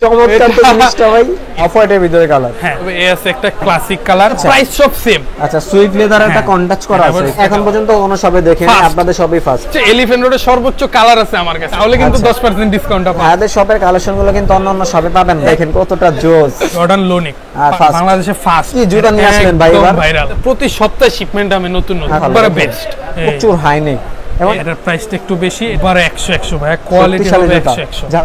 চমৎকার তো জিনিসটা ভাই, অফ হোয়াইটের ভিতরে কালার। হ্যাঁ, এস একটা ক্লাসিক কালার, প্রাইস সব সেম। আচ্ছা, সুইট লেদার একটা কন্টাচ করা আছে, এখন পর্যন্ত কোনো শপে দেখেন, আপনাদের সবই ফার্স্ট। এলিফ্যান্ট রোডে সর্বোচ্চ কালার আছে আমার কাছে, তাহলে কিন্তু 10% ডিসকাউন্ট পাবেন। আমাদের শপের কালেকশনগুলো কিন্তু অন্য শপে পাবেন, দেখেন কতটা জোস। জর্ডান লোনিক বাংলাদেশে ফার্স্ট। কি জুতা নিয়ে আসলেন ভাই এবার? ভাইরাল, প্রতি সপ্তাহে শিপমেন্ট আমি নতুন একবারে বেস্ট, প্রচুর হাইনেক। এবং এটার প্রাইসটা একটু বেশি, এবারে 100 ভাই, কোয়ালিটি হবে 100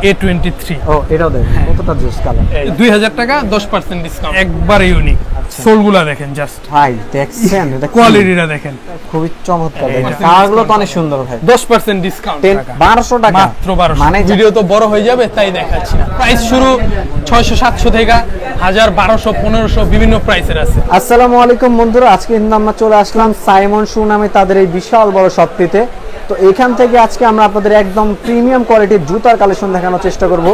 A23। ও এটাও দেখেন কতটা জোস কালার। 2000 টাকা 10% ডিসকাউন্ট, একবারে ইউনিক। সোলগুলা দেখেন জাস্ট ভাই, দেখছেন এটা কোয়ালিটিটা দেখেন, খুবই চমৎকার। দেখেন কালারগুলো তো অনেক সুন্দর ভাই। 10% ডিসকাউন্ট, 1200 টাকা মাত্র 1200। মানে ভিডিও তো বড় হয়ে যাবে তাই দেখাচ্ছি না। প্রাইস শুরু 600 700 থেকে 1000 1200 1500 বিভিন্ন প্রাইসের আছে। আসসালামু আলাইকুম বন্ধুরা, আজকে কিন্তু আমরা চলে আসলাম সাইমন শু নামে তাদের এই বিশাল বড় শপটিতে। তো এখান থেকে আজকে আমরা আপনাদের একদম প্রিমিয়াম কোয়ালিটির জুতার কালেকশন দেখানোর চেষ্টা করব,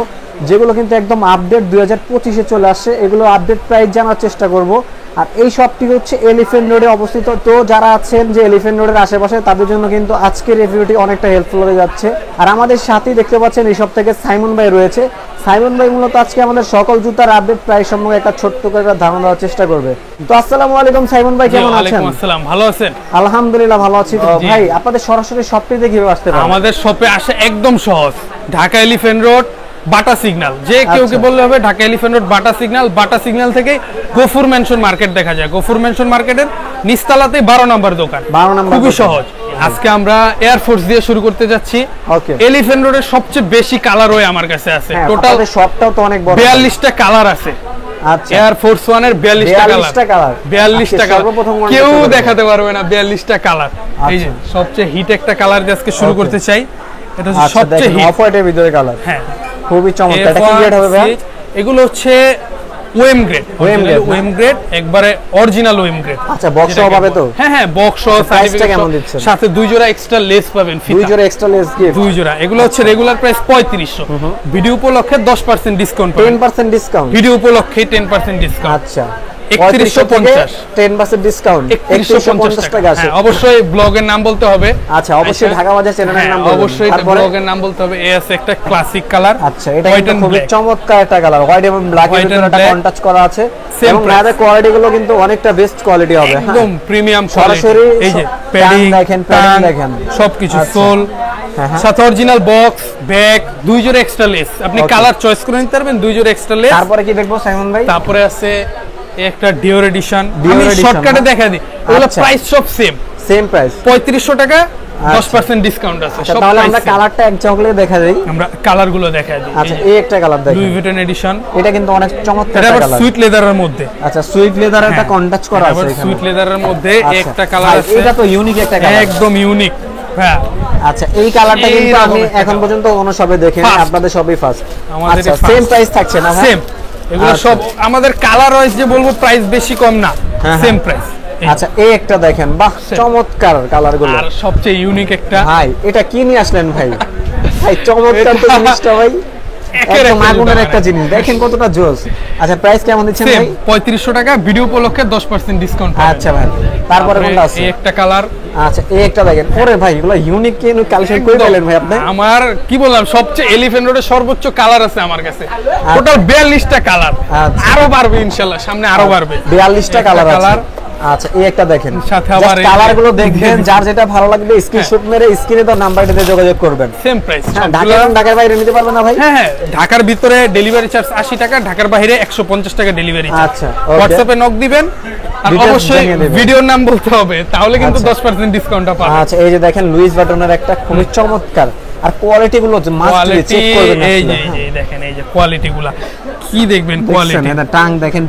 যেগুলো কিন্তু একদম আপডেট 2025-এ চলে আসছে। এগুলো আপডেট প্রাইস জানার চেষ্টা করব। আর এই শপটি হচ্ছে এলিফ্যান্ট রোডে অবস্থিত। তো যারা আছেন যে এলিফ্যান্ট রোডের আশেপাশে, তাদের জন্য কিন্তু আজকের রিভিউটি অনেকটা হেল্পফুল হয়ে যাচ্ছে। আর আমাদের সাথেই দেখতে পাচ্ছেন এই শপ থেকে সাইমন ভাই রয়েছে। সাইমন ভাই মূলত আজকে আমাদের সকল জুতার আপডেট প্রাইস সম্পর্কে একটা ছোট্ট করে ধারণা দেওয়ার চেষ্টা করবে। তো আসসালামু আলাইকুম সাইমন ভাই, কেমন আছেন? ওয়ালাইকুম আসসালাম, ভালো আছেন? আলহামদুলিল্লাহ ভালো আছি। তো ভাই, আপনাদের সরাসরি শপটিতে কিভাবে আসতে পারেন? আমাদের শপে আসা একদম সহজ, Dhaka Elephant Road Bata signal. যে কেউ কি বললে হবে Dhaka Elephant Road Bata signal. বাটা সিগন্যাল থেকে গফুর মেনশন মার্কেট দেখা যায়। গফুর মেনশন মার্কেটের নিচতলাতে 12 নম্বর দোকান। 12 নম্বর, খুবই সহজ। আজকে আমরা এয়ারফোর্স দিয়ে শুরু করতে যাচ্ছি। ওকে। এলিফ্যান্ট রোডের সবচেয়ে বেশি কালার ওই আমার কাছে আছে। টোটাল শপটাও তো অনেক বড়, 42টা কালার আছে। আচ্ছা, এয়ারফোর্স 1 এর 42টা কালার। 42টা কালার কেউ দেখাতে পারবে না, 42টা কালার। এই যে সবচেয়ে হিট একটা কালার দিয়ে আজকে শুরু করতে চাই। এটা হচ্ছে সবচেয়ে হিট, অফ হোয়াইটের ভিতরে কালার। হ্যাঁ, খুবই চমৎকার। এটা কি গ্রেড হবে ভাই? এগুলো হচ্ছে ওএম গ্রেড। ওএম গ্রেড একবারে অরিজিনাল ওএম গ্রেড। আচ্ছা, বক্স সহ পাবে তো? হ্যাঁ হ্যাঁ, বক্স সহ। প্রাইসটা কেমন দিচ্ছেন? সাথে 2 জোড়া এক্সট্রা লেস পাবেন, ফিতা 2 জোড়া এক্সট্রা লেস গিফট। 2 জোড়া। এগুলো হচ্ছে রেগুলার প্রাইস 3500, ভিডিও উপলক্ষে 10% ডিসকাউন্ট পাবেন। 10% ডিসকাউন্ট, ভিডিও উপলক্ষে 10% ডিসকাউন্ট। আচ্ছা, 3150, 10% ডিসকাউন্ট, 3150 টাকা আছে। অবশ্যই ব্লগের নাম বলতে হবে। আচ্ছা, অবশ্যই ঢাকা বাজার চ্যানেলের নাম বলবেন। অবশ্যই ব্লগের নাম বলতে হবে। এস একটা ক্লাসিক কালার। আচ্ছা, এটা কিন্তু খুবই চমৎকার একটা কালার, হোয়াইট এবং ব্ল্যাক এর ভিতরে একটা কন্ট্রাস্ট করা আছে। এবং এর কোয়ালিটি গুলো কিন্তু অনেকটা বেস্ট কোয়ালিটি হবে, একদম প্রিমিয়াম সরাসরি। এই যে প্যাডিং দেখেন সবকিছু, সোল সাথে অরিজিনাল বক্স, ব্যাগ, 2 জোড়া এক্সট্রা লেস। আপনি কালার চয়েস করে নিতে পারবেন, 2 জোড়া এক্সট্রা লেস। তারপরে কি দেখবো সাইমন ভাই? তারপরে আছে একটা ডিওর এডিশন। আমি শর্টকাটে দেখা দিই, এগুলো প্রাইস সব সেম প্রাইস, 3500 টাকা, 10% ডিসকাউন্ট আছে। সব তাহলে আমরা কালারটা এক ঝলকে দেখা দেই। আমরা কালার গুলো দেখাই দিই। আচ্ছা, এই একটা কালার দেখেন, লুই ভিটন এডিশন। এটা কিন্তু অনেক চমৎকার কালার, কালার, সুইট লেদারের মধ্যে। আচ্ছা, সুইট লেদারের একটা কন্ট্রাস্ট করা আছে এখানে। সুইট লেদারের মধ্যে একটা কালার আছে, এটা তো ইউনিক একটা কালার, একদম ইউনিক। হ্যাঁ, আচ্ছা, এই কালারটা কিন্তু আমি এখন পর্যন্ত কোনো শপে দেখিনি, আপনাদের সবই ফার্স্ট। আচ্ছা, সেম প্রাইস থাকছে না? সেম। এগুলো সব আমাদের কালার ওয়াইজ যে বলবো প্রাইস বেশি কম না, সেম প্রাইস। আচ্ছা, এই একটা দেখেন, বাহ চমৎকার কালার গুলো। আর সবচেয়ে ইউনিক একটা, ভাই এটা কি নিয়ে আসলেন ভাই? ভাই চমৎকার তো জিনিসটা ভাই, একদম আগুনের একটা জিনিস, দেখেন কতটা জোস। আচ্ছা, প্রাইস কেমন দিচ্ছেন ভাই? 3500 টাকা, ভিডিও উপলক্ষে 10% ডিসকাউন্ট। আচ্ছা ভাই, তারপরে কোনটা আছে? এই একটা কালার। আচ্ছা, এই একটা দেখেন। ওরে ভাই, এগুলো ইউনিক কি কালেকশন করে দিলেন ভাই আপনি? আমার কি বললাম, সবচেয়ে এলিফ্যান্ট রোডে সর্বোচ্চ কালার আছে আমার কাছে, টোটাল 42টা কালার। আরো বাড়বে ইনশাআল্লাহ, সামনে আরো বাড়বে। 42টা কালার আছে। আচ্ছা, এই একটা দেখেন, সাথে আবার কালার গুলো দেখবেন, যার যেটা ভালো লাগবে স্ক্রিনশট মেরে স্ক্রিনে তো নাম্বারটাতে যোগাযোগ করবেন। Same price. ঢাকার বাইরে নিতে পারবেন না ভাই? হ্যাঁ হ্যাঁ, ঢাকার ভিতরে ডেলিভারি চার্জ 80 টাকা, ঢাকার বাইরে 150 টাকা ডেলিভারি চার্জ। আচ্ছা, হোয়াটসঅ্যাপে নক দিবেন, আর অবশ্যই ভিডিওর নাম বলতে হবে, তাহলে কিন্তু 10% ডিসকাউন্ট পাবেন। আচ্ছা, এই যে দেখেন লুইস বাটনের একটা খুবই চমৎকার, আর কোয়ালিটি গুলো যে মাস্ট চেক করবেন। এই যে দেখেন, এই যে কোয়ালিটি গুলো কি দেখবেন, কোয়ালিটি, এটা টাং দেখেন,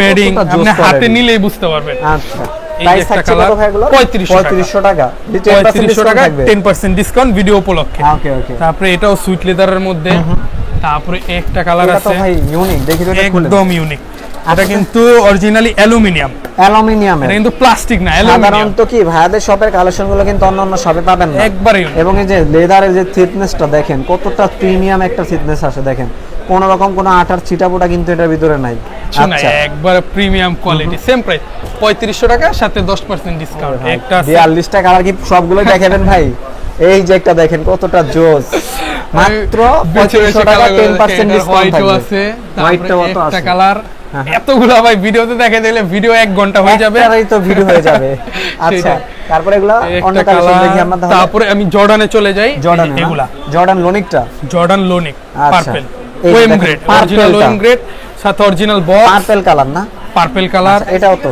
প্যাডিং আপনি হাতে নিলেই বুঝতে পারবেন। আচ্ছা, প্রাইস থাকছে কত ভাই এগুলো? 3500 টাকা, 3500 টাকা, 10% ডিসকাউন্ট ভিডিও উপলক্ষে। ওকে ওকে। তারপরে এটাও সুইট লেদারের মধ্যে। তারপরে একটা কালার আছে, এটা তো ভাই ইউনিক, দেখি তো, একদম ইউনিক। এটা কিন্তু অরিজিনালি অ্যালুমিনিয়াম। এটা কিন্তু প্লাস্টিক না, অ্যালুমিনিয়াম। সাধারণত কি ভাইয়াদের শপের কালেকশন গুলো কিন্তু অন্য শপে পাবেন না, একবারে। এবং এই যে লেদারের যে থিকনেসটা দেখেন, কতটা প্রিমিয়াম একটা থিকনেস আসে, দেখেন কোন রকম কোনো আটার ছিটাপোটা কিন্তু এটার ভিতরে নাই। আচ্ছা, একবারে প্রিমিয়াম কোয়ালিটি, সেম প্রাইস 3500 টাকা, সাথে 10% ডিসকাউন্ট। একটা 42টা কালার কি সবগুলো দেখাবেন ভাই? এই যে একটা দেখেন, কতটা জোস। মাত্র 3500 টাকা 10% ডিসকাউন্ট থাকবে। আছে, হোয়াইটটাও তো একটা আছে। কালার, এতগুলো ভাই ভিডিওতে দেখে দিলে ভিডিও 1 ঘন্টা হয়ে যাবে। একটারই তো ভিডিও হয়ে যাবে। আচ্ছা, সেটাই। তারপরে এগুলা অন্য একটা কালেকশন কালার, দেখি আমরা তাহলে। তারপরে আমি জর্ডানে চলে যাই। জর্ডান এগুলা জর্ডান লোনিকটা জর্ডান লোনিক আচ্ছা। পার্পল এই ওএম দেখেন, গ্রেড, purple অরিজিনাল টা। ওএম গ্রেড, সাথে অরিজিনাল বক্স, পার্পল কালার না? Purple colour. আচ্ছা, এটাও তো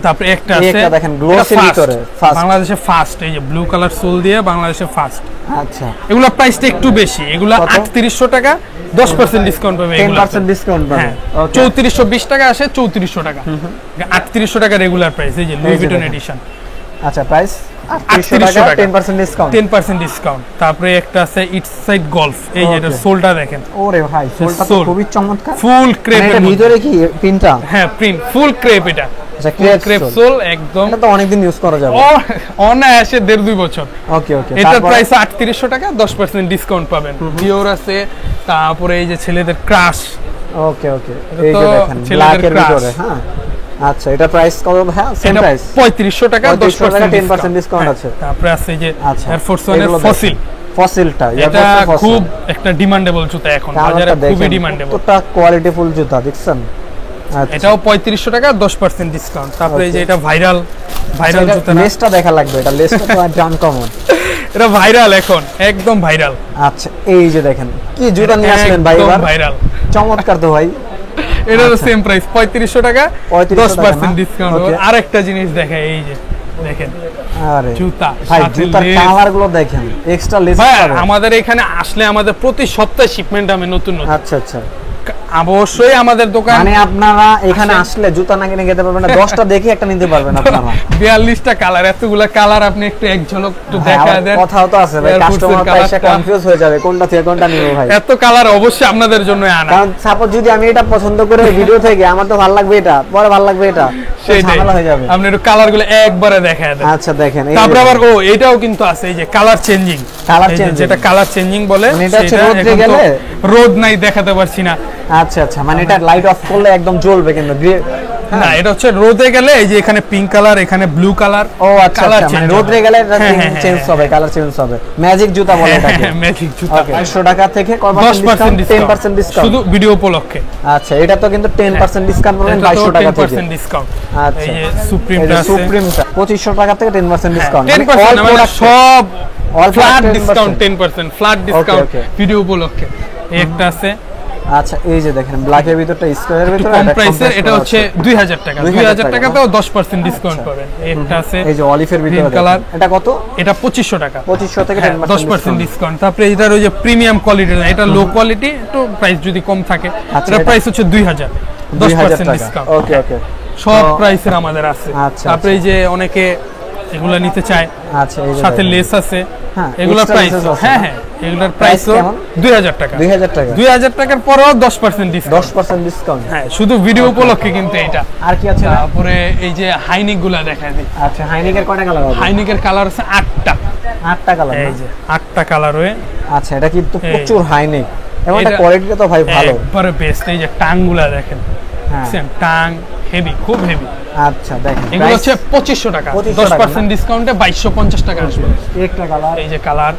তারপরে একটা এই আছে, একটা দেখেন, glossy এটা first, ভিতরে, first। বাংলাদেশে ফার্স্ট, এই যে ব্লু কালার সোল দিয়ে বাংলাদেশে ফার্স্ট। আচ্ছা, এগুলা প্রাইসটা একটু বেশি, এগুলা কত? 3800 টাকা, 10% ডিসকাউন্ট পাবে এগুলা। 10% ডিসকাউন্ট পাবে। হ্যাঁ, ওকে। 3420 টাকা আসে, 3400 টাকা। 3800 টাকা রেগুলার প্রাইস, এই যে লুই এই যে ভিটন দেখেন। এডিশন, আচ্ছা, প্রাইস 3800 3800 টাকা, টাকা। 10% ডিসকাউন্ট। 10% ডিসকাউন্ট। তারপরে একটা আছে ইটস সাইড গলফ, এই যে Okay. এটার সোলটা দেখেন, ওরে ভাই, সোলটা তো সোল। খুবই চমৎকার। ফুল ক্রেপ মানে এর এটার ভিতরে কি পিনটা? হ্যাঁ, প্রিন্ট ফুল ক্রেপ, এটা আচ্ছা, ফুল ক্রেপ ক্রেপ সোল একদম। এটা তো অনেকদিন ইউজ করা যাবে। অনায়াসে 1.5-2 বছর। ওকে ওকে। এটার তারপরে প্রাইস 3800 টাকা, 10% ডিসকাউন্ট পাবেন। পিওর আছে, তারপরে এই যে ছেলেদের ক্রাশ, ওকে ওকে, এটা এই তো যে দেখেন ছেলেদের ব্ল্যাক এর crush। ভিতরে, হ্যাঁ। আচ্ছা, এটা প্রাইস কত? হ্যাঁ, সেম এটা প্রাইস 3500 টাকা, 3500 টাকা, 10% 10% ডিসকাউন্ট আছে। তারপরে আছে এই যে আচ্ছা, এয়ার ফোর্স ওয়ানের এগুলো ফসিল, ফসিলটা এটা খুব একটা ডিমান্ডেবল জুতা, এখন বাজারে খুবই ডিমান্ডেবল। কতটা কোয়ালিটিফুল জুতা দেখছেন। আচ্ছা, এটাও 3500 টাকা, 10% ডিসকাউন্ট। তারপরে এই যে এটা ভাইরাল জুতা না, লেসটা দেখা লাগবে, এটা লেসটা তো আনকমন। এটা ভাইরাল, এখন একদম ভাইরাল। আচ্ছা, এই যে দেখেন কি জুতা নিয়ে আসলেন ভাই এবার, ভাইরাল। চমৎকার তো ভাই। এটারও সেম প্রাইস 3500 টাকা, 3500 টাকা 10% না? ডিসকাউন্ট। Okay. আরেকটা জিনিস দেখাই, এই যে দেখেন আরে জুতা, ভাই, সাথে জুতার লেস। কালার গুলো দেখেন, এক্সট্রা লেস ভাই পাবে। আমাদের এখানে আসলে আমাদের প্রতি সপ্তাহে শিপমেন্ট হবে নতুন নতুন। আচ্ছা আচ্ছা, অবশ্যই আমাদের দোকান মানে আপনারা এখানে আসলে জুতা না কিনে খেতে পারবেন না, 10টা দেখে একটা নিতে পারবেন আপনারা। 42টা কালার, এতগুলা কালার আপনি একটু এক ঝলক একটু দেখা আবার দেন। কথাও তো আছে ভাই, Air Force এর কাস্টমার তো এসে কালারটা। কনফিউজ হয়ে যাবে কোনটা থেকে কোনটা নিব ভাই। এত কালার অবশ্যই আপনাদের জন্য আনা। কারণ সাপোজ যদি আমি এটা পছন্দ করে ভিডিও থেকে আমার তো ভালো লাগবে এটা, পরে ভালো লাগবে এটা, তো সেটাই, ঝামেলা হয়ে যাবে। আপনি একটু কালার গুলো একবারে দেখা দেন। আচ্ছা দেখেন, এই তারপরে যে আবার এটাও কিন্তু আছে, এই যে কালার চেঞ্জিং, Colour changing। যেটা কালার চেঞ্জিং বলে, মানে এটা হচ্ছে সেটা রোদে এখন তো গেলে? রোদ নাই দেখাতে পারছি না। আচ্ছা আচ্ছা, মানে এটা লাইট অফ করলে একদম জ্বলবে কিন্তু না, এটা হচ্ছে রোদে গেলে এই যে এখানে পিঙ্ক কালার, এখানে ব্লু কালার। ও আচ্ছা আচ্ছা, মানে রোদে গেলে এটা চেঞ্জ হবে, কালার চেঞ্জ হবে, ম্যাজিক জুতা বলে এটাকে। ম্যাজিক জুতা। ওকে, 500 টাকা থেকে 10% ডিসকাউন্ট, 10% ডিসকাউন্ট শুধু ভিডিও উপলক্ষে। আচ্ছা, এটা তো কিন্তু 10% ডিসকাউন্ট পাবেন 2200 টাকা থেকে। 10% ডিসকাউন্ট। আচ্ছা, এই যে সুপ্রিমটা আছে, সুপ্রিমটা 2500 টাকা থেকে 10% ডিসকাউন্ট, 10% মানে সব all flat 10%। Discount, 10% flat discount okay. Video উপলক্ষে। এই একটা আছে আচ্ছা, এই যে দেখেন ব্ল্যাক এর ভিতরটা স্কয়ারের একটু ভিতরে কম এটা প্রাইসের, কম এটা price হচ্ছে করা 2000 টাকা। 2000 2000 টাকাতেও 10% ডিসকাউন্ট পাবেন। এই একটা আছে, এই যে অলিভের ভিতরে green color। দেখেন। এটা কত? এটা 2500 টাকা, 2500 থেকে 10% ডিসকাউন্ট। তারপরে এটার ওই যে প্রিমিয়াম কোয়ালিটি, এটা লো কোয়ালিটি, একটু প্রাইস যদি কম থাকে, আচ্ছা, এটার এটা- প্রাইস হচ্ছে 2000, 2000 10% টাকা। ডিসকাউন্ট। ওকে ওকে, সব তো- প্রাইসের আমাদের আছে। আচ্ছা, তারপরে এই যে অনেকে এগুলা নিতে চায়, আচ্ছা, এই যে সাথে দেখেন। লেস আছে, হ্যাঁ, এগুলোর extra প্রাইস laces আছে হ্যাঁ না? হ্যাঁ, এগুলোর Price প্রাইস কেমন? 2000 টাকা। 2000 টাকা, 2000 টাকার পরেও 10% ডিসকাউন্ট। 10% ডিসকাউন্ট। হ্যাঁ, শুধু ভিডিও উপলক্ষে কিন্তু এটা। আর কি আছে? তারপরে এই যে হাইনিক গুলা দেখায় দিই। আচ্ছা, হাইনিকের কয়টা কালার হবে? হাইনিকের কালার আছে 8টা। 8টা কালার। এই যে 8টা কালার হয়ে আচ্ছা, এটা কিন্তু এই। প্রচুর হাইনিক এবং এটা এটা- কোয়ালিটিটা তো ভাই ভালো। একবারে বেস্ট। এই যে টাং গুলা দেখেন, হ্যাঁ, সেম টাং হেভি, খুব হেভি। আচ্ছা দেখেন, এগুলো price হচ্ছে 2500 টাকা, 2500 টাকা 10% ডিসকাউন্টে 2250 টাকা আসবে। একটা কালার, এই যে কালার,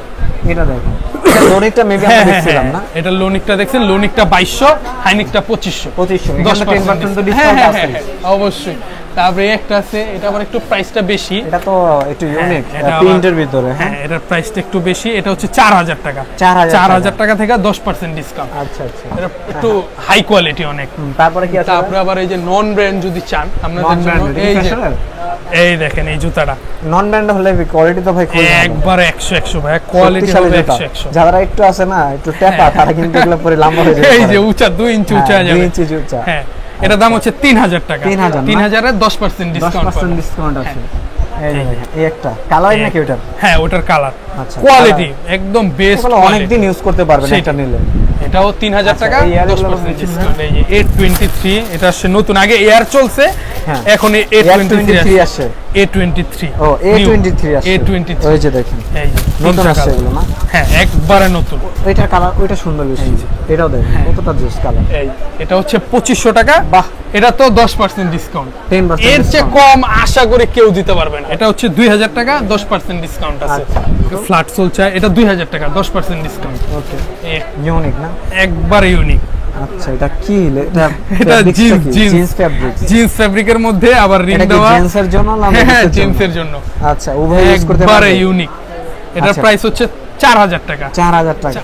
এটা দেখেন, এটা লোনিকটা মেবি আমরা দেখছিলাম না? এটা লোনিকটা দেখছেন, লোনিকটা 2200, হাইনিকটা 2500। 2500, এখানে 10% তো হ্যাঁ, ডিসকাউন্ট হ্যাঁ, আছে। হ্যাঁ, অবশ্যই। তারপরে একটা আছে, এটা আবার একটু প্রাইসটা বেশি। এটা তো একটু ইউনিক, এটা আবার- প্রিন্টের ভিতরে। হ্যাঁ, এটার প্রাইসটা একটু বেশি। এটা হচ্ছে 4000 টাকা, 4000 4000 টাকা থেকে 10% ডিসকাউন্ট। আচ্ছা আচ্ছা, এটা একটু হাই কোয়ালিটি অনেক। তারপরে কি আছে? তারপরে আবার এই যে নন ব্র্যান্ড যদি চান আপনাদের নন জন্য, ব্র্যান্ডেড, এই যে এই দেখেন এই জুতাটা নন ব্র্যান্ড হলে কোয়ালিটি তো ভাই খুব ভালো। একবার 100 ভাই, কোয়ালিটি শক্তিশালী হবে জুতা। 100। যারা একটু আছে না, একটু টেপা, তারা কিন্তু এগুলো পরে লম্বা হয়ে যায়। এই যে উঁচা 2 ইঞ্চি উঁচা হ্যাঁ, যাবে। 2 ইঞ্চি উঁচা। হ্যাঁ, এটা দাম হচ্ছে 3000 টাকা। 3000 না? 3000 এর 10% ডিসকাউন্ট 10% পাবেন। ডিসকাউন্ট আছে। এই যে দেখেন, এই একটা কালার নাকি ওটার? হ্যাঁ, ওটার কালার আচ্ছা, কোয়ালিটি একদম বেস্ট এগুলো অনেক কোয়ালিটি। দিন ইউজ করতে পারবেন সেটা। এটা নিলে। এটাও 3000 টাকা, এই এয়ারগুলো 10% বলছেন না? ডিসকাউন্ট। এই যে 823, এটা আসছে নতুন, আগে এয়ার চলছে, হ্যাঁ। এখন A23 আসে। A23 ও A23 আসে। A23 ওই যে দেখেন এই যে নতুন আসছে এগুলো না? হ্যাঁ একবারে নতুন। ওইটার কালার ওইটা সুন্দর বেশি, এটাও দেখেন কতটা জোস কালার। এই এটা হচ্ছে 2500 টাকা। বাহ, এটা তো 10% ডিসকাউন্ট, 10% এর চেয়ে কম আশা করে কেউ দিতে পারবে না। এটা হচ্ছে 2000 টাকা, 10% ডিসকাউন্ট আছে। ফ্ল্যাট সোল চাই, এটা 2000 টাকা, 10% ডিসকাউন্ট। ওকে, ইউনিক না? একবারে ইউনিক। আচ্ছা, এটা কি? এটা জিন্স ফ্যাব্রিক, জিন্স ফ্যাব্রিকের মধ্যে আবার রিং এটা কি দেওয়া। জিন্সের জন্য না হ্যাঁ লেডিসের জন্য? জিন্সের জন্য। আচ্ছা, উভয় ইউজ করতে একবারে পারবে। ইউনিক। এটার আচ্ছা। প্রাইস হচ্ছে 4000 টাকা। 4000 টাকা।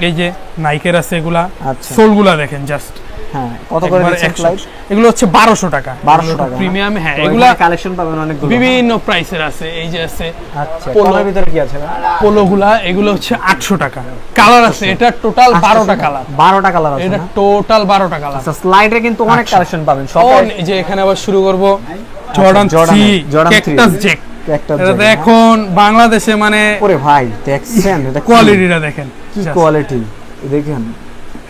এই যে নাইকের আছে এগুলা, আচ্ছা। সোলগুলা দেখেন জাস্ট। হ্যাঁ, কত করে দিচ্ছেন ফ্লাইট? এগুলো হচ্ছে 1200 টাকা। 1200 টাকা প্রিমিয়াম। হ্যাঁ, তো এগুলা এখানে কালেকশন পাবেন অনেকগুলো। বিভিন্ন প্রাইসের আছে। এই যে আছে আচ্ছা, পোলো। পোলোর ভিতরে কি আছে? পোলোগুলা এগুলো হচ্ছে 800 টাকা। কালার আছে, এটা টোটাল 12টা কালার। 12টা কালার আছে এটা না? টোটাল 12টা কালার। আচ্ছা, স্লাইডে কিন্তু অনেক কালেকশন পাবেন সব। এই যে এখানে আবার শুরু করব জর্ডান 3 ক্যাকটাস জেক। একটা এটা তো এখন বাংলাদেশে মানে ওরে ভাই, দেখছেন এটা কোয়ালিটিটা দেখেন কি কোয়ালিটি দেখেন।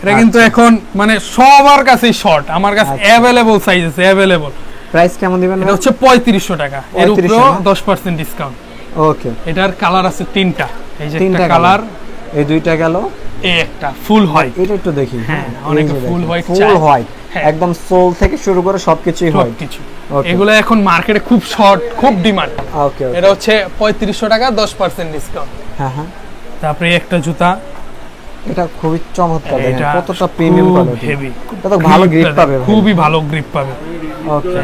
এটা কিন্তু এখন মানে সবার কাছেই শর্ট, আমার কাছে अवेलेबल সাইজ আছে, अवेलेबल। প্রাইস কেমন দিবেন? এটা হচ্ছে 3500 টাকা, এর উপরে 3500 10% ডিসকাউন্ট। ওকে, এটার কালার আছে 3টা। এই যে তিনটা একটা কালার, এই দুইটা গেল, এই একটা ফুল হোয়াইট। এটা একটু দেখি। হ্যাঁ, অনেকে ফুল হোয়াইট চায়। ফুল হোয়াইট, হ্যাঁ। একদম সোল থেকে শুরু করে সবকিছুই হোয়াইট। সবকিছু। Okay. এগুলো এখন মার্কেটে খুব শর্ট, খুব ডিমান্ড। ওকে, এটা হচ্ছে 3500 টাকা, 10% ডিসকাউন্ট। হ্যাঁ হ্যাঁ। তারপরে একটা জুতা, এটা খুবই চমৎকার, দেখেন এটা কতটা প্রিমিয়াম কোয়ালিটি। হেভি, এটা তো ভালো গ্রিপ পাবে ভাই। খুবই ভালো গ্রিপ পাবে। ওকে,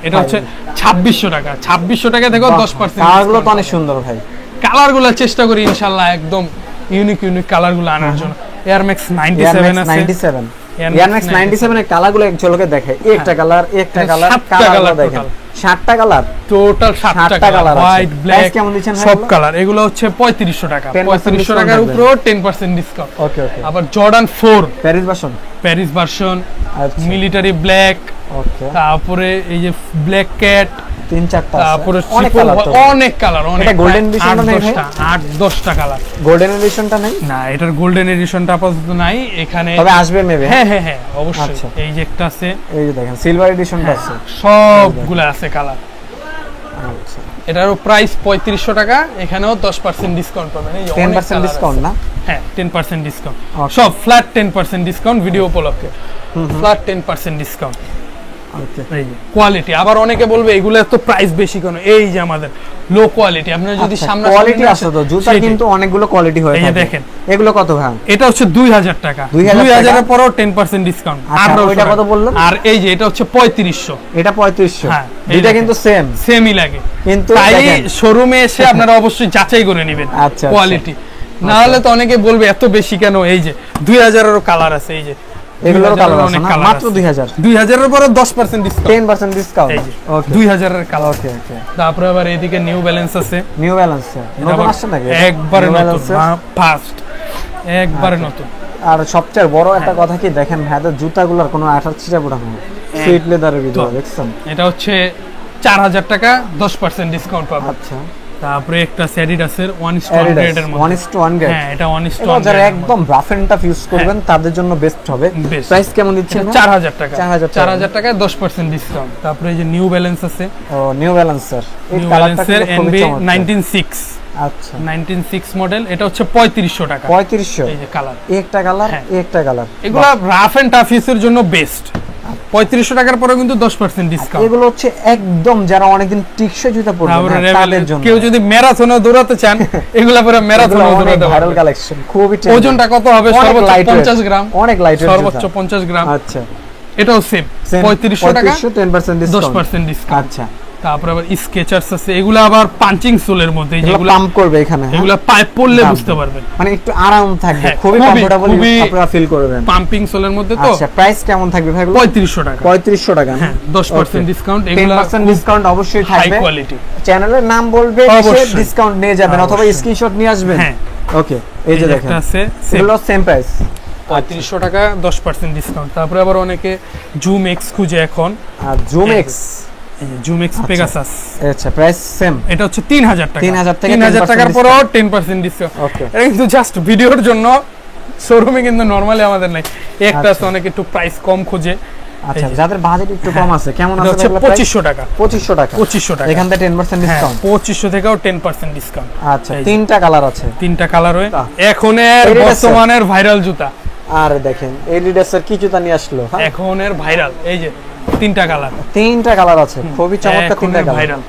এটা হচ্ছে 2600 টাকা। 2600 টাকা দেখো 10%। কালারগুলো তো অনেক সুন্দর ভাই। কালারগুলো চেষ্টা করি ইনশাআল্লাহ একদম ইউনিক কালারগুলো আনার জন্য। এয়ার ম্যাক্স 97 আছে। 97 এয়ার ম্যাক্স 97 এর কালারগুলো এক ঝলকে দেখায়। একটা কালার, একটা কালার, সাতটা কালারগুলো কালার দেখেন। total। 7টা কালার, টোটাল 7টা কালার, হোয়াইট, ব্ল্যাক, প্রাইস কেমন দিচ্ছেন ভাই সব এগুলো? কালার। এগুলো হচ্ছে 3500 টাকা। 3500 টাকার উপরে 10% ডিসকাউন্ট। ওকে ওকে। আবার Jordan 4 Paris version. Paris version, আচ্ছা, মিলিটারি ব্ল্যাক, ওকে। তারপরে এই যে ব্ল্যাক ক্যাট, 3-4টা তারপরে অনেক triple কালার white, তো। অনেক কালার, অনেক। এটা golden edition টা নেই ভাই? 8-10টা কালার। গোল্ডেন এডিশনটা নেই? না, এটার গোল্ডেন এডিশনটা আপাতত নাই এখানে। তবে আসবে মেবি। হ্যাঁ হ্যাঁ হ্যাঁ, অবশ্যই। আচ্ছা। এই যে একটা আছে, এই যে দেখেন সিলভার এডিশনটা আছে। সবগুলা আছে কালার। আচ্ছা, এটারও প্রাইস 3500 টাকা। এখানেও 10% ডিসকাউন্ট পাবেন। এই যে অনেক 10% colour ডিসকাউন্ট আছে। না? হ্যাঁ, 10% ডিসকাউন্ট। Okay. সব ফ্ল্যাট 10% ডিসকাউন্ট ভিডিও উপলক্ষে। Flat 10% discount. ওকে। এই যে কোয়ালিটি। আবার অনেকে বলবে এগুলো এত প্রাইস বেশি কেন? এই যে আমাদের লো কোয়ালিটি। আপনি যদি সামনে কোয়ালিটি আছে তো, জুতা কিন্তু অনেকগুলো কোয়ালিটি হয়ে এই যে থাকে। দেখেন। এগুলো কত ভাই? এটা হচ্ছে 2000 টাকা। 2000 এর পরও 10% ডিসকাউন্ট। আচ্ছা, ওইটা কত বললেন? আর এই যে এটা হচ্ছে 3500। এটা 3500। হ্যাঁ, এই দুইটা দেখেন। কিন্তু সেম, সেমই লাগে। কিন্তু তাই দেখেন। শোরুমে এসে আপনারা অবশ্যই যাচাই করে নেবেন আচ্ছা, কোয়ালিটি। না হলে তো অনেকে বলবে এত বেশি কেন? এই যে 2000 এরও কালার আছে। এই যে এগুলোর 2000 কালার এরও আছে অনেক না? কালার মাত্র আছে। 2000। 2000 এর পরে 10% ডিসকাউন্ট। 10% ডিসকাউন্ট। এই যে ওকে। 2000 এর কালার। ওকে ওকে। তারপরে আবার এদিকে নিউ ব্যালেন্স আছে। নিউ ব্যালেন্স এটা নতুন আবার আসছে নাকি? একবারে New নতুন, Balance এর? ফার্স্ট, একবারে নতুন। আর সবচেয়ে বড় একটা কথা কি দেখেন ভাই, জুতাগুলোর কোনো আঠার ছিটা পোড়া নেই, সুইট লেদারের ভিতরে, দেখছেন? এটা হচ্ছে 4000 টাকা, 10% ডিসকাউন্ট পাবেন। আচ্ছা, তারপরে একটা অ্যাডিডাসের 1:1 গ্রেডের মধ্যে। 1:1 গ্রেড। হ্যাঁ, এটা 1:1 এগুলো যারা একদম রাফ এন্ড টাফ ইউজ করবেন তাদের জন্য বেস্ট হবে। Best। প্রাইস কেমন দিচ্ছেন? 4000 টাকা। 4000 টাকায় 10% ডিসকাউন্ট। তারপরে এই যে নিউ ব্যালেন্স আছে। ও, নিউ ব্যালেন্সের এই নিউ কালারটা ব্যালেন্সের কিন্তু খুবই NB চমৎকার। 196। আচ্ছা, 196 মডেল। এটা হচ্ছে 3500 টাকা। 3500। এই যে কালার। একটা কালার, হ্যাঁ। একটা কালার। এগুলো রাফ এন্ড টাফ ইউজের জন্য বেস্ট। 3500 টাকার পরে কিন্তু 10% ডিসকাউন্ট। এগুলো হচ্ছে একদম যারা অনেকদিন টিকসই জুতা পরবে তাদের জন্য। কেউ যদি ম্যারাথনে দৌড়াতে চান, এগুলা পরে ম্যারাথনে দৌড়াতে ভাইরাল পারবেন। কালেকশন, খুবই ট্রেন্ডি। ওজনটা কত হবে? অনেক সর্বোচ্চ lightweight, 50 গ্রাম। অনেক লাইট, সর্বোচ্চ 50 গ্রাম। আচ্ছা, এটাও সেম 3500 টাকা, 10% ডিসকাউন্ট। 10% ডিসকাউন্ট। আচ্ছা, তারপরে আবার স্কেচার্স আছে। এগুলো আবার পাঞ্চিং সোলের মধ্যে, এগুলো যেগুলো পাম্প করবে এখানে, হ্যাঁ? এগুলো পাইপ পড়লে দাম। বুঝতে পারবেন। মানে একটু আরাম থাকবে, হ্যাঁ, খুবই কমফোর্টেবল খুবই- আপনারা ফিল করবেন। পাম্পিং সোলের মধ্যে তো। আচ্ছা, প্রাইস কেমন থাকবে ভাই? 3500 টাকা। 3500 টাকা। হ্যাঁ, 10% ডিসকাউন্ট। এগুলো 10% ডিসকাউন্ট অবশ্যই হাই থাকবে। কোয়ালিটি। চ্যানেলের নাম বলবে, অবশ্যই। ডিসকাউন্ট নিয়ে যাবেন অথবা অবশ্যই। স্ক্রিনশট নিয়ে আসবেন। হ্যাঁ। ওকে, এই যে দেখেন একটা আছে সেম এগুলো সেম প্রাইস, 3500 টাকা, 10% ডিসকাউন্ট। তারপরে আবার অনেকে জুম এক্স খুঁজে এখন। আর zoom X, zoom X Pegasus. আচ্ছা, প্রাইস সেম। এটা হচ্ছে 3000 টাকা। 3000 থেকে 3000 টাকার 10% পরেও 10% ডিসকাউন্ট। ওকে, এটা কিন্তু জাস্ট ভিডিওর জন্য, শোরুমে কিন্তু নরমালি আমাদের নাই। একটা আছে আচ্ছা। অনেকে একটু প্রাইস কম খোঁজে, আচ্ছা, যাদের বাজেট একটু কম আছে কেমন এটা আছে হচ্ছে এগুলো প্রাইস? 2500 টাকা। 2500 টাকা। 2500 টাকা। এখান থেকে 10% ডিসকাউন্ট। 2500 থেকেও 10% ডিসকাউন্ট। আচ্ছা, তিনটা কালার আছে। তিনটা কালার হয় বাহ। এখনের Adidas এর? বর্তমানের ভাইরাল জুতা। আর দেখেন এডিডাস এর কি জুতা নিয়ে আসলো, হ্যাঁ? এখনের ভাইরাল এই যে তিনটা কালার। তিনটা কালার আছে, খুবই চমৎকার তিনটা কালার। ভাইরাল।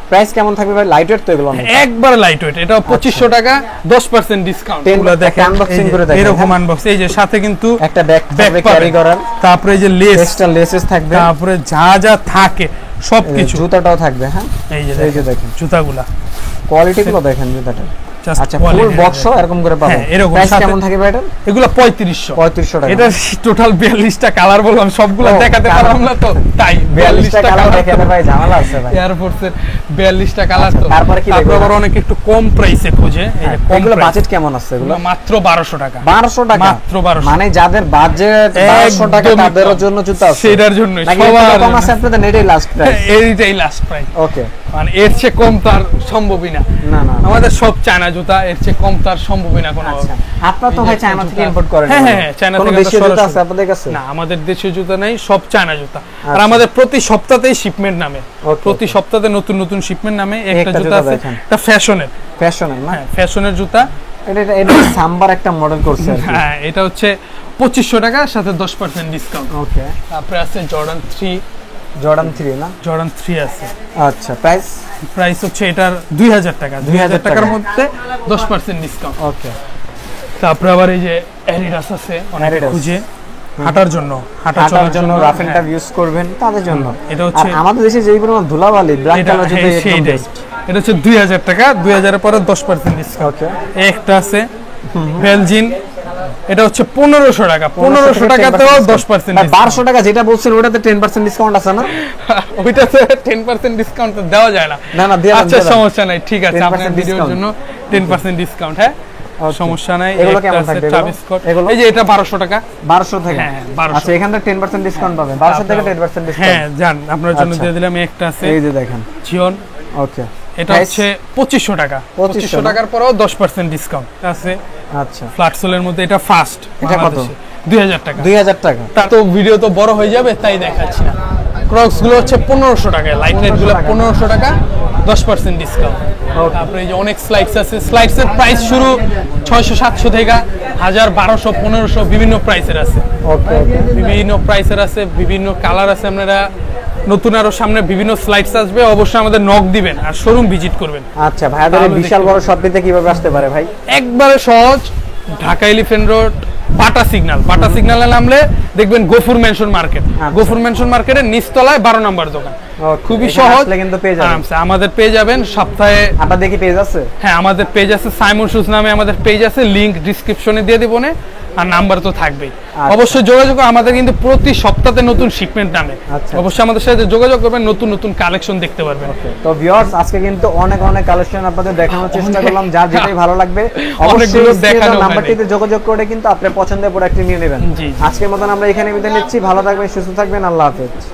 প্রাইস কেমন থাকবে ভাই? লাইট ওয়েট তো এগুলো অনেক। একবার লাইট ওয়েট, এটা 2500 টাকা, 10% ডিসকাউন্ট। 10 এগুলো দেখেন, unboxing এই যে করে দেখেন, এরকম হ্যাঁ? আনবক্স, এই যে সাথে কিন্তু একটা ব্যাগ থাকবে পাবেন। ক্যারি করার, তারপরে এই যে লেস, এক্সট্রা লেসেস থাকবে, তারপরে যা যা থাকে সবকিছু। জুতাটাও থাকবে, হ্যাঁ? এই যে এই যে দেখেন জুতাগুলা কোয়ালিটি গুলো দেখেন জুতাটা। just আচ্ছা, quality ফুল বক্সও এরকম করে পাবেন। হ্যাঁ, এরকম প্রাইস সাথে- কেমন থাকবে এটা? এগুলো 3500। 3500 টাকা। এটা টোটাল 42টা কালার বললাম, সবগুলো ও, দেখাতে কালার। পারলাম না তো, তাই 42টা কালার দেখাতে ভাই ঝামেলা আছে ভাই। এয়ারফোর্সের 42টা কালার তো। তারপরে কি তারপর দেখবো? আবার অনেকে একটু কম প্রাইসে খোঁজে, এই যে কম এগুলো price। বাজেট কেমন আছে এগুলো? এগুলো মাত্র 1200 টাকা। 1200 টাকা। মাত্র 1200। মানে যাদের বাজেট 1200 টাকা একদমই তাদের কম। জন্য জুতা আছে। সেটার জন্যই নাকি এর থেকে সবার কম জন্য। আছে আপনাদের নেটেই লাস্ট প্রাইস? এইটাই লাস্ট প্রাইস, ওকে। মানে এর চেয়ে কম তো আর সম্ভবই না। না না। আমাদের সব চায়না জুতা, এর চেয়ে কম তো আর সম্ভবই না কোনো। আচ্ছা, আপনারা তো এই যে ভাই একটা চায়না থেকে জুতা। ইম্পোর্ট করেন? হ্যাঁ, হ্যাঁ, চায়না কোনো থেকে তো দেশীয় জুতা সরাসরি। আছে আপনাদের কাছে? না, আমাদের দেশীয় জুতা নাই, সব চায়না জুতা। আর আচ্ছা। আমাদের প্রতি সপ্তাহেই শিপমেন্ট নামে, Okay, প্রতি সপ্তাহে নতুন নতুন শিপমেন্ট নামে একটা একটা জুতা জুতা আছে। দেখেন। এটা ফ্যাশনের, ফ্যাশনের না? হ্যাঁ ফ্যাশনের জুতা। এটা সাম্বার একটা মডেল করছে আর কি। হ্যাঁ, এটা হচ্ছে 2500 টাকা, সাথে 10% ডিসকাউন্ট। ওকে। তারপরে আছে জর্ডান 3, জর্ডান 3 না? জর্ডান 3 আছে। আচ্ছা, প্রাইস? প্রাইস হচ্ছে এটার 2000 টাকা, 2000 টাকার মধ্যে 10% ডিসকাউন্ট। ওকে। তারপরে আবার এই যে অ্যাডিডাস আছে, অনেকে Adidas। খুঁজে হাঁটার জন্য, হাঁটা হাঁটার চলার জন্য, রাফ এন্ড হ্যাঁ। টাফ ইউজ করবেন তাদের জন্য। এটা আর হচ্ছে আমাদের দেশে যেই পরিমাণ ধুলাবালি, ব্ল্যাক এটা, কালার জুতা হ্যাঁ, একদম সেইটাই। বেস্ট। এটা হচ্ছে 2000 টাকা, 2000 এর পরে 10% ডিসকাউন্ট। ওকে। একটা আছে বেলজিন, এটা হচ্ছে 1500 টাকা, 1500 টাকাতেও 10% ডিসকাউন্ট। 1200 টাকা যেটা বলছেন ওটাতে 10% ডিসকাউন্ট আছে না? ওইটাতে 10% ডিসকাউন্ট তো দেওয়া যায় না। না না, দিয়ে দেন, আচ্ছা, দিয়ে দেন। সমস্যা নাই, ঠিক আছে, 10% আপনার ভিডিওর discount। জন্য 10% ডিসকাউন্ট, হ্যাঁ Okay. সমস্যা নাই। এগুলো একটা কেমন আছে থাকবে এগুলো? ট্রাভিস স্কট, এগুলো? এই যে এটা 1200 টাকা। 1200 থেকে? হ্যাঁ, 1200 আচ্ছা, এখান থেকে 10% ডিসকাউন্ট পাবেন। 1200 থেকে 10% হ্যাঁ, ডিসকাউন্ট। জান আপনার জন্য আচ্ছা। দিয়ে দিলাম। একটা আছে এই যে দেখেন। জিওন, ওকে। এটা হচ্ছে 2500 টাকা। 2500 না? টাকার পরেও 10% ডিসকাউন্ট আছে। আচ্ছা, ফ্ল্যাট সোলের মধ্যে এটা ফার্স্ট। এটা কত? 2000 টাকা। 2000 টাকা। তা তো ভিডিও তো বড় হয়ে যাবে, তাই দেখাচ্ছি না। ক্রক্স গুলো হচ্ছে 1500 টাকা, লাইট লাইট গুলো 1500 টাকা, 10% ডিসকাউন্ট। তারপরে এই যে অনেক স্লাইডস আছে, স্লাইডস এর প্রাইস শুরু 600 700 থেকে 1000 1200 1500 বিভিন্ন প্রাইসের আছে। ওকে ওকে। বিভিন্ন প্রাইসের আছে, বিভিন্ন কালার আছে। আপনারা নতুন আরো সামনে বিভিন্ন স্লাইডস আসবে, অবশ্যই আমাদের নক দিবেন আর শোরুম ভিজিট করবেন। আচ্ছা, ভাইয়াদের এই তাহলে বিশাল দেখতে বড় শপটিতে কিভাবে আসতে পারে ভাই? একবারে সহজ, Dhaka Elephant Road, Bata signal, Bata সিগন্যালে নামলে দেখবেন Gafur Mansion Market. Gafur Mansion মার্কেটের নিচতলায় 12 নম্বর দোকান। Okay, খুবই এখানে সহজ, আসলে কিন্তু পেয়ে যাবেন। আরামসে আমাদের পেয়ে যাবেন। সপ্তাহে আপনাদের কি পেজ আছে? হ্যাঁ, আমাদের পেজ আছে, সাইমন শুজ নামে আমাদের পেজ আছে, লিংক ডিসক্রিপশনে দিয়ে দিব না, আর নাম্বার তো থাকবেই। অবশ্যই যোগাযোগ করুন, আমাদের কিন্তু প্রতি সপ্তাহে নতুন শিপমেন্ট নামে। আচ্ছা। অবশ্যই আমাদের সাথে যোগাযোগ করবেন, নতুন নতুন কালেকশন দেখতে পারবেন। তো ভিউয়ার্স, আজকে কিন্তু অনেক অনেক কালেকশন আপনাদের দেখানোর চেষ্টা করলাম, যার যেটাই ভালো লাগবে অনেকগুলো অবশ্যই দেখানো হয়নি। নাম্বারটিতে যোগাযোগ করে কিন্তু আপনার পছন্দের প্রোডাক্টটি নিয়ে নেবেন। জি, জি। আজকের মতন আমরা এখানে বিদায় নিচ্ছি। ভালো থাকবেন, সুস্থ থাকবেন, আল্লাহ হাফেজ।